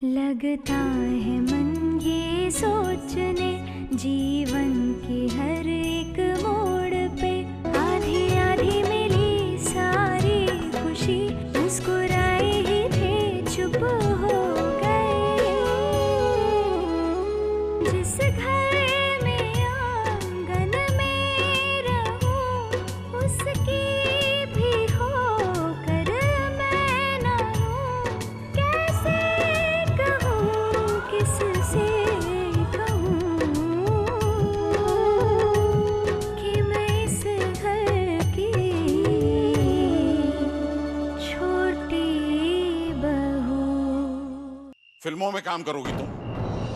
लगता है मन ये सोचने जीवन के हर एक मोड़ पे आधी आधी मिली सारी खुशी मुस्कुराए ही थे चुप हो गए। जिस घर में आंगन में रहूं उसकी भी होकर मैं ना हूं। कैसे कहूं किससे कहूं कि मैं इस घर की छोटी बहू। फिल्मों में काम करोगी तुम?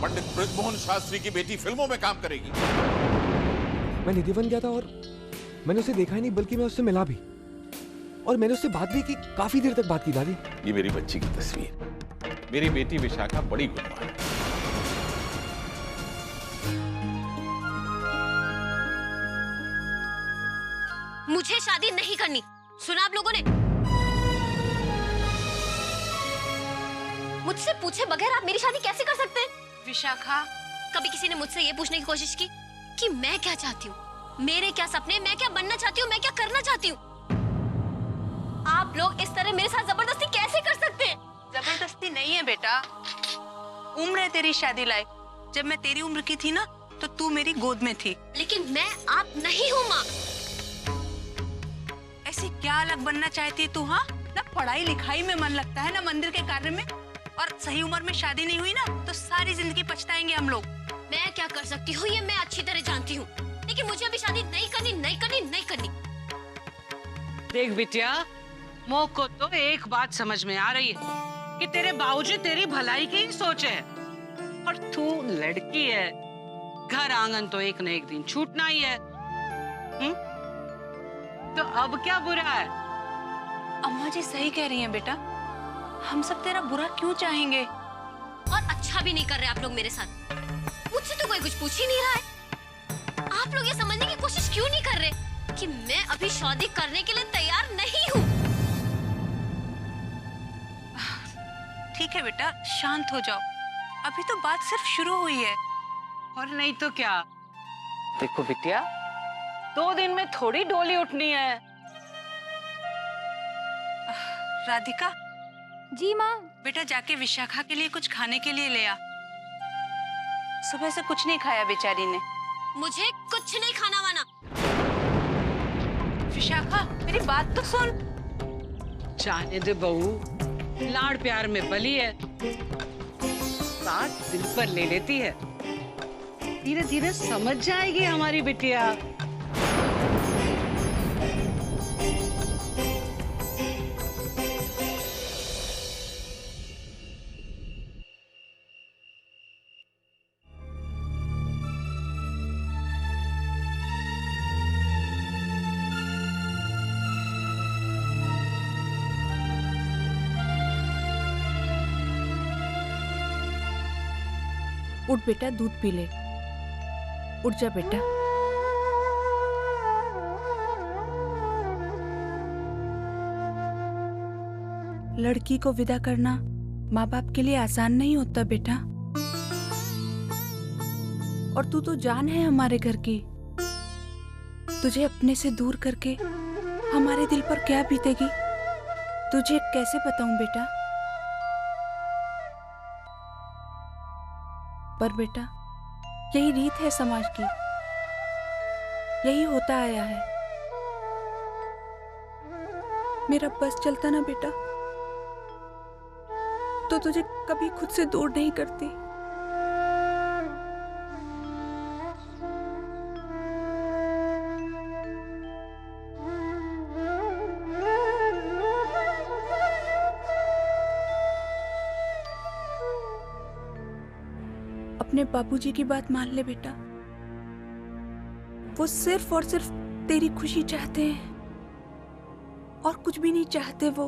पंडित बृजमोहन शास्त्री की बेटी फिल्मों में काम करेगी? मैं निधि बन गया था और मैंने उसे देखा ही नहीं बल्कि मैं उससे मिला भी और मैंने उससे बात भी की, काफी देर तक बात की दादी। ये मेरी बच्ची की तस्वीर, मेरी बेटी विशाखा बड़ी गुणवान है। मुझे शादी नहीं करनी, सुना आप लोगों ने? मुझसे पूछे बगैर आप मेरी शादी कैसे कर सकते हैं? विशाखा, कभी किसी ने मुझसे ये पूछने की कोशिश की कि मैं क्या चाहती हूँ, मेरे क्या सपने, मैं क्या बनना चाहती हूँ, मैं क्या करना चाहती हूँ? आप लोग इस तरह मेरे साथ जबरदस्ती कैसे कर सकते हैं? जबरदस्ती नहीं है बेटा, उम्र है तेरी शादी लायक। जब मैं तेरी उम्र की थी ना तो तू मेरी गोद में थी। लेकिन मैं आप नहीं हूँ माँ। ऐसी क्या अलग बनना चाहती है तू? हाँ, ना पढ़ाई लिखाई में मन लगता है ना मंदिर के कार्य में, और सही उम्र में शादी नहीं हुई ना तो सारी जिंदगी पछताएंगे हम लोग। मैं क्या कर सकती हूँ ये मैं अच्छी तरह जानती हूँ, लेकिन मुझे अभी शादी नहीं करनी, नहीं करनी, नहीं करनी। देख बिटिया, मोह को तो एक बात समझ में आ रही है कि तेरे बाबूजी तेरी भलाई की ही सोचे है, और तू लड़की है, घर आंगन तो एक न एक दिन छूटना ही है। तो अब क्या बुरा है? अम्मा जी सही कह रही हैं बेटा, हम सब तेरा बुरा क्यों चाहेंगे? और अच्छा भी नहीं कर रहे आप लोग मेरे साथ। मुझसे तो कोई कुछ पूछ ही नहीं रहा है। आप लोग ये समझने की कोशिश क्यों नहीं कर रहे कि मैं अभी शादी करने के लिए तैयार नहीं हूँ? ठीक है बेटा, शांत हो जाओ, अभी तो बात सिर्फ शुरू हुई है। और नहीं तो क्या? देखो बिटिया, 2 दिन में थोड़ी डोली उठनी है। राधिका, जी माँ। बेटा जाके विशाखा के लिए कुछ खाने के लिए ले आ। सुबह से कुछ नहीं खाया बेचारी ने। मुझे कुछ नहीं खाना वाना। विशाखा मेरी बात तो सुन। जाने दे बहू, लाड़ प्यार में बली है, बात दिल पर ले लेती है। धीरे धीरे समझ जाएगी हमारी बिटिया। उठ बेटा, दूध पी ले। उठ जा बेटा। लड़की को विदा करना माँ बाप के लिए आसान नहीं होता बेटा, और तू तो जान है हमारे घर की। तुझे अपने से दूर करके हमारे दिल पर क्या बीतेगी तुझे कैसे बताऊं बेटा। पर बेटा यही रीत है समाज की, यही होता आया है। मेरा बस चलता ना बेटा तो तुझे कभी खुद से दूर नहीं करती। अपने बाबूजी की बात मान ले बेटा, वो सिर्फ और सिर्फ तेरी खुशी चाहते हैं और कुछ भी नहीं चाहते वो।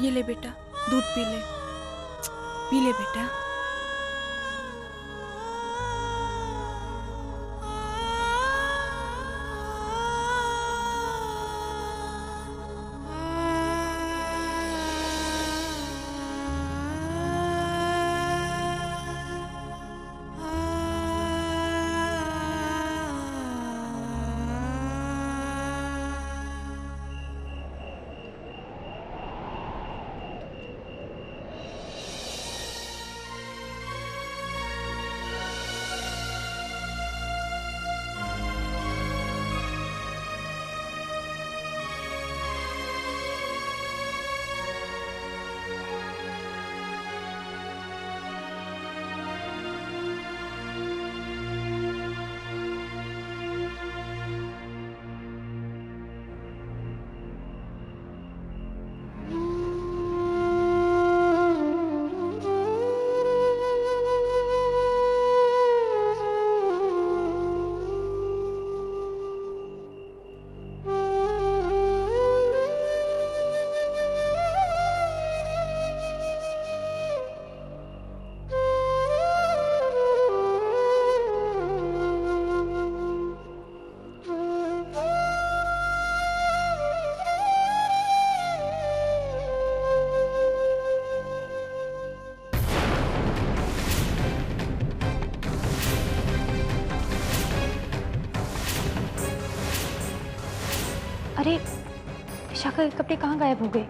ये ले बेटा, दूध पी ले, पी ले बेटा। विशाखा के कपड़े कहाँ गायब हो गए?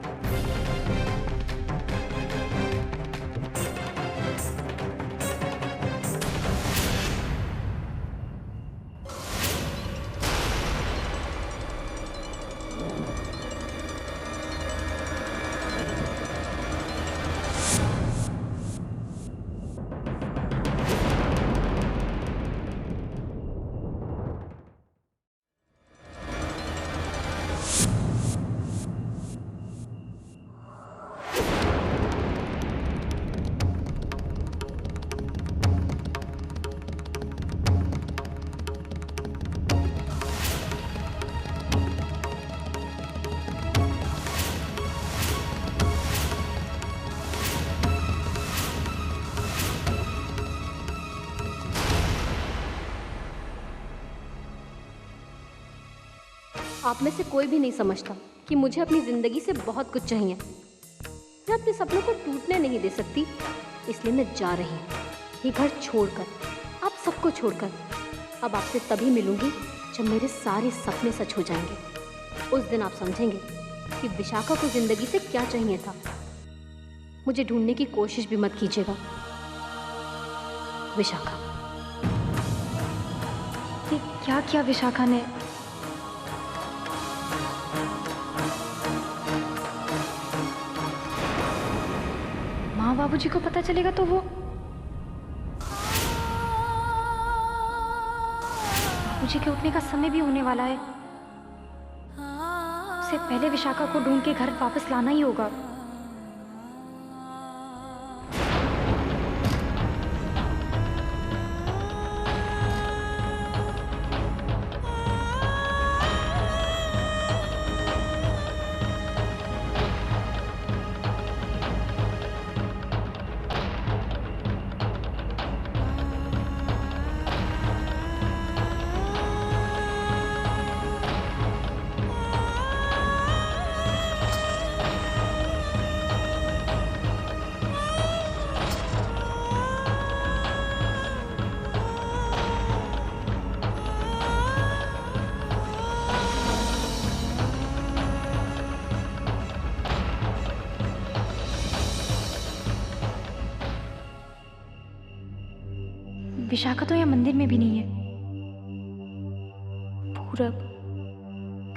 आप में से कोई भी नहीं समझता कि मुझे अपनी जिंदगी से बहुत कुछ चाहिए। मैं अपने सपनों को टूटने नहीं दे सकती, इसलिए मैं जा रही हूँ ये घर छोड़कर, आप सबको छोड़कर। अब आपसे तभी मिलूंगी जब मेरे सारे सपने सच हो जाएंगे। उस दिन आप समझेंगे कि विशाखा को जिंदगी से क्या चाहिए था। मुझे ढूंढने की कोशिश भी मत कीजिएगा। विशाखा। ये क्या किया विशाखा ने? माँ बाबूजी को पता चलेगा तो वो बाबूजी के उठने का समय भी होने वाला है। उससे पहले विशाखा को ढूंढ के घर वापस लाना ही होगा। विशाखा तो यहाँ मंदिर में भी नहीं है। पूरब,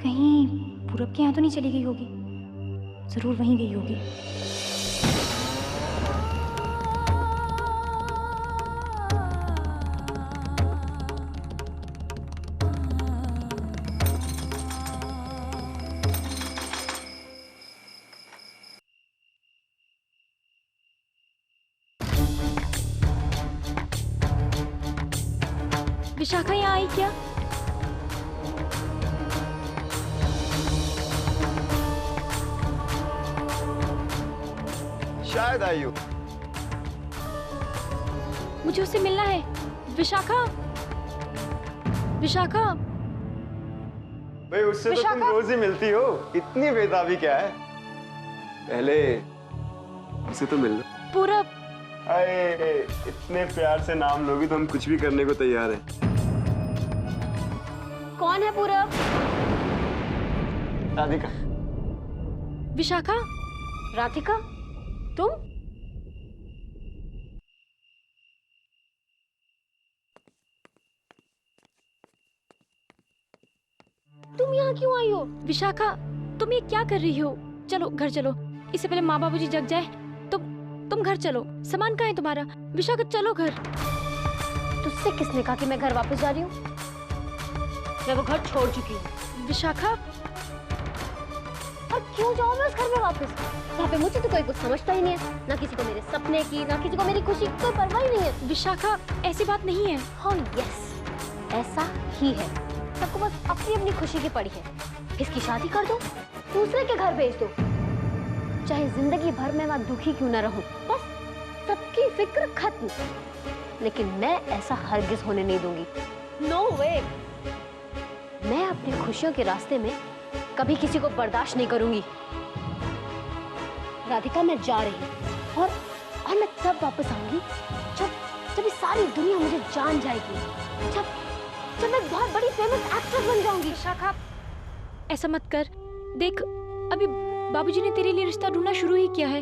कहीं पूरब के यहाँ तो नहीं चली गई होगी? जरूर वहीं गई होगी। विशाखा यहाँ आई क्या? शायद आई हो। मुझे उससे मिलना है। विशाखा, विशाखा। भाई उससे तो तुम रोज ही मिलती हो, इतनी बेताबी क्या है? पहले उसे तो मिल लो। पूरब। अरे इतने प्यार से नाम लोगी तो हम कुछ भी करने को तैयार हैं। कौन है पूरब? राधिका। विशाखा। राधिका, तुम? तुम यहाँ क्यों आई हो? विशाखा, तुम ये क्या कर रही हो? चलो घर चलो, इससे पहले माँ बाबूजी जग जाए। तुम घर चलो। सामान कहाँ है तुम्हारा? विशाखा चलो घर। तुझसे किसने कहा कि मैं घर वापस जा रही हूँ? मैं वो घर छोड़ चुकी हूँ। विशाखा। और क्यों जाऊँ मैं उस घर में वापस? यहाँ पे मुझे तो कोई कुछ समझता ही नहीं है, ना किसी को मेरे सपने की, ना किसी को मेरी खुशी की कोई परवाह ही नहीं है। विशाखा, ऐसी बात नहीं है। हाँ यस, ऐसा ही है। सबको बस अपनी अपनी खुशी की पड़ी है। इसकी शादी कर दो, दूसरे के घर भेज दो, चाहे जिंदगी भर में मैं दुखी क्यों ना रहूं, बस सबकी फिक्र खत्म। लेकिन मैं ऐसा हरगिज होने नहीं दूंगी। नो वे। मैं अपनी खुशियों के रास्ते में कभी किसी को बर्दाश्त नहीं करूंगी। राधिका, मैं जा रही हूँ और मैं तब वापस आऊंगी जब ये सारी दुनिया मुझे जान जाएगी, जब मैं बहुत बड़ी फेमस एक्ट्रेस बन जाऊंगी। विशाखा, ऐसा मत कर। देख, अभी बाबूजी ने तेरे लिए रिश्ता ढूंढना शुरू ही किया है।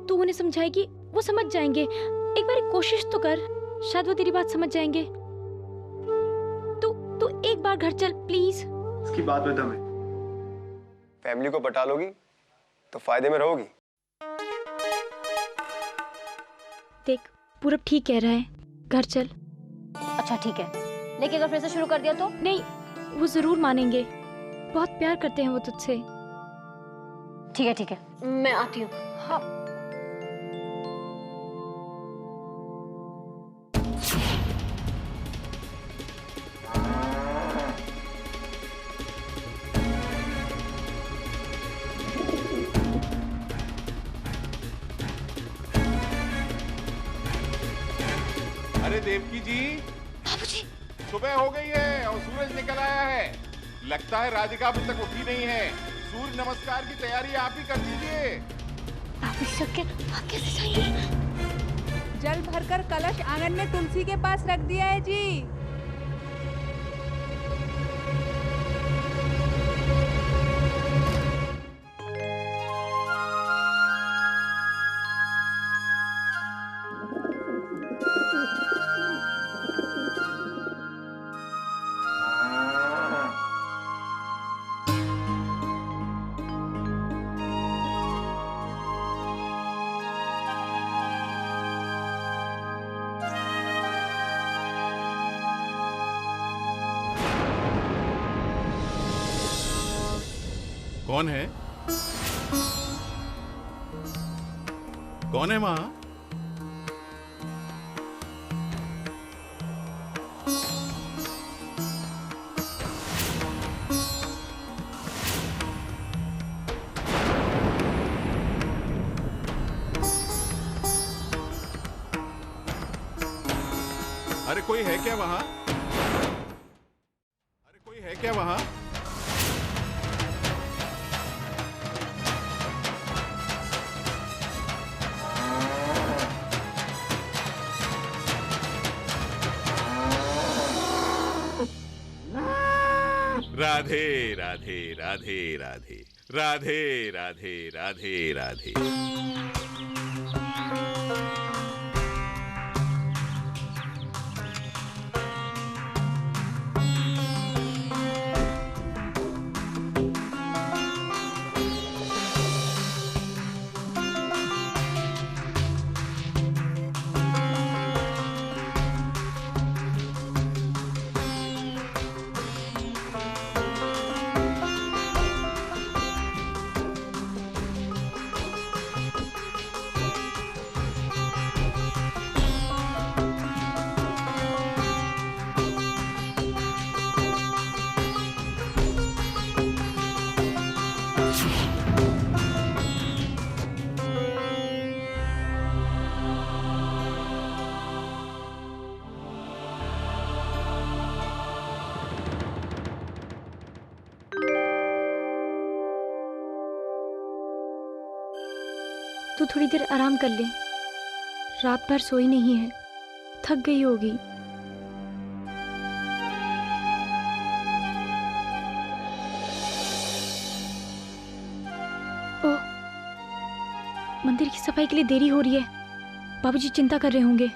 तू उन्हें समझाएगी, वो समझ जाएंगे। एक बार कोशिश तो कर, शायद वो तेरी बात समझ जाएंगे। तू एक बार घर चल प्लीज। इसकी बात में दम है। फैमिली को पटा लोगी तो फायदे में रहोगी। देख पूरब ठीक कह रहा है, घर चल। अच्छा ठीक है, लेकिन अगर फिर से शुरू कर दिया तो? नहीं, वो जरूर मानेंगे, बहुत प्यार करते हैं वो तुझसे। ठीक है, मैं आती हूँ। हाँ। अरे देवकी जी, बाबूजी, सुबह हो गई है और सूरज निकल आया है। लगता है राधिका अभी तक उठी नहीं है। सूर्य नमस्कार की तैयारी आप ही कर दीजिए। बाबूजी आप कैसे जाएंगे? जल भरकर कलश आंगन में तुलसी के पास रख दिया है जी। कौन है? कौन है माँ? अरे कोई है क्या वहां? अरे कोई है क्या वहां? राधे राधे राधे राधे राधे राधे राधे राधे। तू थोड़ी देर आराम कर ले, रात भर सोई नहीं है, थक गई होगी। ओह, मंदिर की सफाई के लिए देरी हो रही है, बाबूजी चिंता कर रहे होंगे।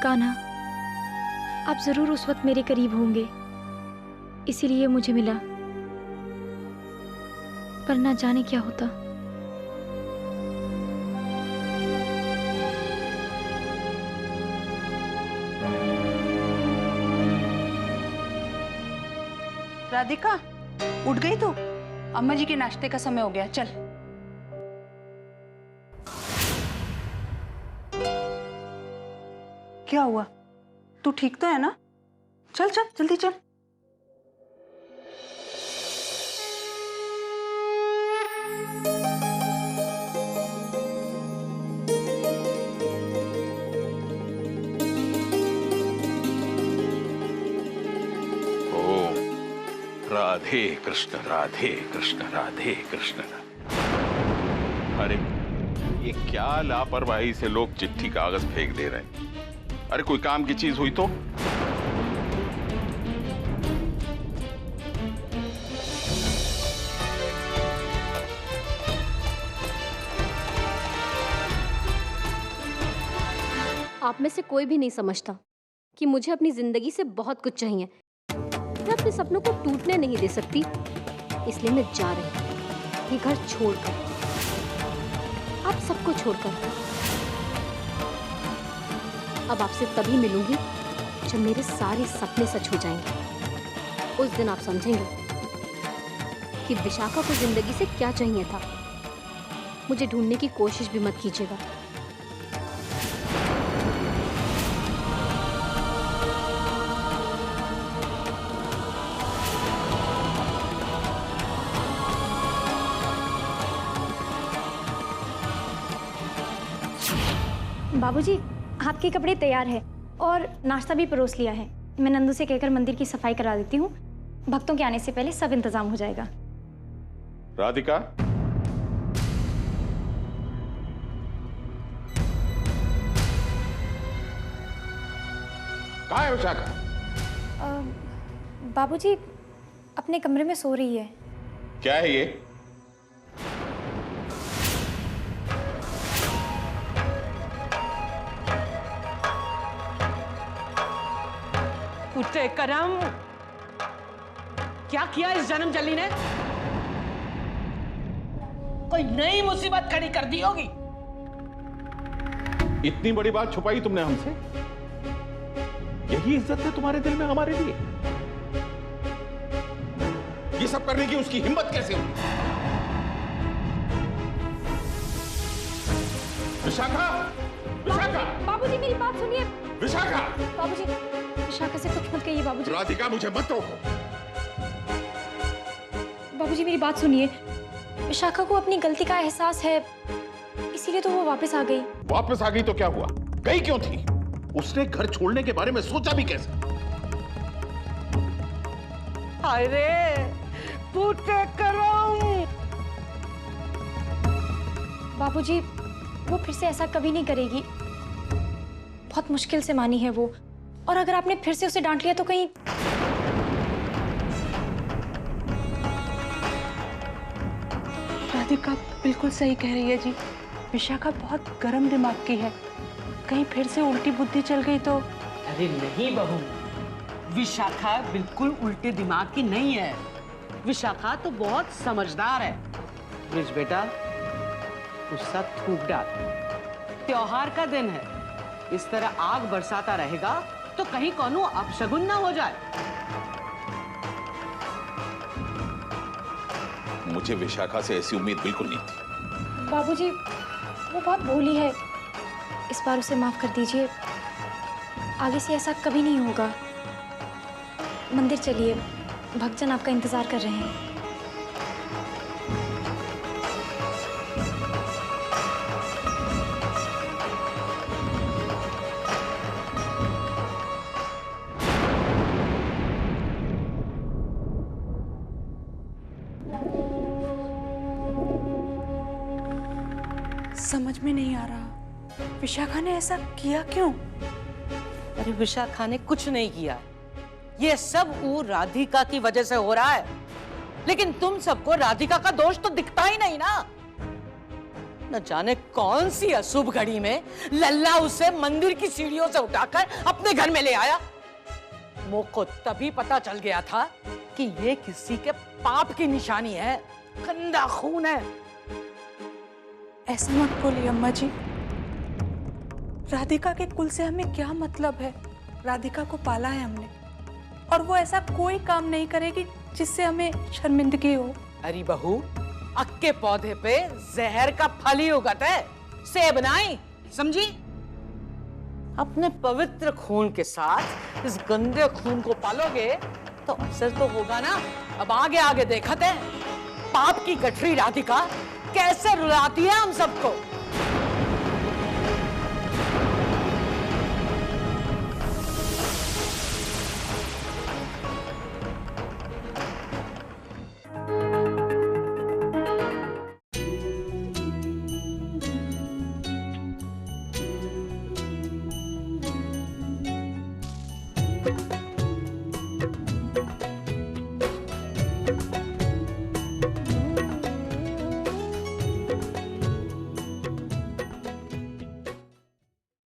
कान्हा, आप जरूर उस वक्त मेरे करीब होंगे, इसीलिए मुझे मिला, पर ना जाने क्या होता। राधिका, उठ गई तू? अम्मा जी के नाश्ते का समय हो गया, चल। क्या हुआ? तू ठीक तो है ना? चल चल जल्दी चल। राधे राधे कृष्ण राधे कृष्ण राधे कृष्ण। अरे ये क्या लापरवाही से लोग चिट्ठी कागज फेंक दे रहे हैं। अरे कोई काम की चीज हुई तो। आप में से कोई भी नहीं समझता कि मुझे अपनी जिंदगी से बहुत कुछ चाहिए। मैं अपने सपनों को टूटने नहीं दे सकती, इसलिए मैं जा रही हूँ ये घर छोड़कर, आप सबको छोड़कर। अब आपसे तभी मिलूंगी जब मेरे सारे सपने सच हो जाएंगे। उस दिन आप समझेंगे कि विशाखा को जिंदगी से क्या चाहिए था। मुझे ढूंढने की कोशिश भी मत कीजिएगा। बाबूजी, आपके कपड़े तैयार है और नाश्ता भी परोस लिया है। मैं नंदू से कहकर मंदिर की सफाई करा देती हूँ। भक्तों के आने से पहले सब इंतजाम हो जाएगा। राधिका, कहाँ है विशाखा? बाबूजी अपने कमरे में सो रही है। क्या है ये? कुत्ते करम, क्या किया इस जन्म जल्ली ने? कोई नई मुसीबत खड़ी कर दी होगी। इतनी बड़ी बात छुपाई तुमने हमसे? यही इज्जत है तुम्हारे दिल में हमारे लिए? ये सब करने की उसकी हिम्मत कैसे हुई? विशाखा, विशाखा! बाबूजी मेरी बात सुनिए। विशाखा! बाबूजी, विशाखा से कुछ मत कहिए बाबूजी। राधिका, मुझे मत रोको। बाबूजी मेरी बात सुनिए। विशाखा को अपनी गलती का एहसास है, इसीलिए तो वो वापस आ गई। वापस आ गई तो क्या हुआ? गई क्यों थी? उसने घर छोड़ने के बारे में सोचा भी कैसे? अरे कुत्ते करम! बाबूजी वो फिर से ऐसा कभी नहीं करेगी। बहुत मुश्किल से मानी है वो, और अगर आपने फिर से उसे डांट लिया तो कहीं। राधिका बिल्कुल सही कह रही है जी। विशाखा बहुत गर्म दिमाग की है, कहीं फिर से उल्टी बुद्धि चल गई तो। अरे नहीं बहू, विशाखा बिल्कुल उल्टे दिमाग की नहीं है। विशाखा तो बहुत समझदार है। ब्रिज बेटा, गुस्सा थूक डाल। त्योहार का दिन है, इस तरह आग बरसाता रहेगा तो कहीं कोनो अपशगुन ना हो जाए। मुझे विशाखा से ऐसी उम्मीद बिल्कुल नहीं थी। बाबूजी वो बहुत भोली है, इस बार उसे माफ कर दीजिए। आगे से ऐसा कभी नहीं होगा। मंदिर चलिए, भक्तजन आपका इंतजार कर रहे हैं। समझ में नहीं आ रहा, विशाखा ने ऐसा किया क्यों? अरे विशाखा ने कुछ नहीं किया, ये सब वो राधिका की वजह से हो रहा है। लेकिन तुम सबको राधिका का दोष तो दिखता ही नहीं ना। न जाने कौन सी अशुभ घड़ी में लल्ला उसे मंदिर की सीढ़ियों से उठाकर अपने घर में ले आया। मुझ को तभी पता चल गया था कि ये किसी के पाप की निशानी है, गंदा खून है। ऐसा मत बोलिए अम्मा जी। राधिका के कुल से हमें क्या मतलब है? राधिका को पाला है हमने, और वो ऐसा कोई काम नहीं करेगी जिससे हमें शर्मिंदगी हो। अरे बहू, अक्के पौधे पे जहर का फल ही उगता है, सेब नहीं, समझी? अपने पवित्र खून के साथ इस गंदे खून को पालोगे तो असर तो होगा ना। अब आगे आगे देखते हैं पाप की गठरी राधिका कैसे रुलाती है हम सबको।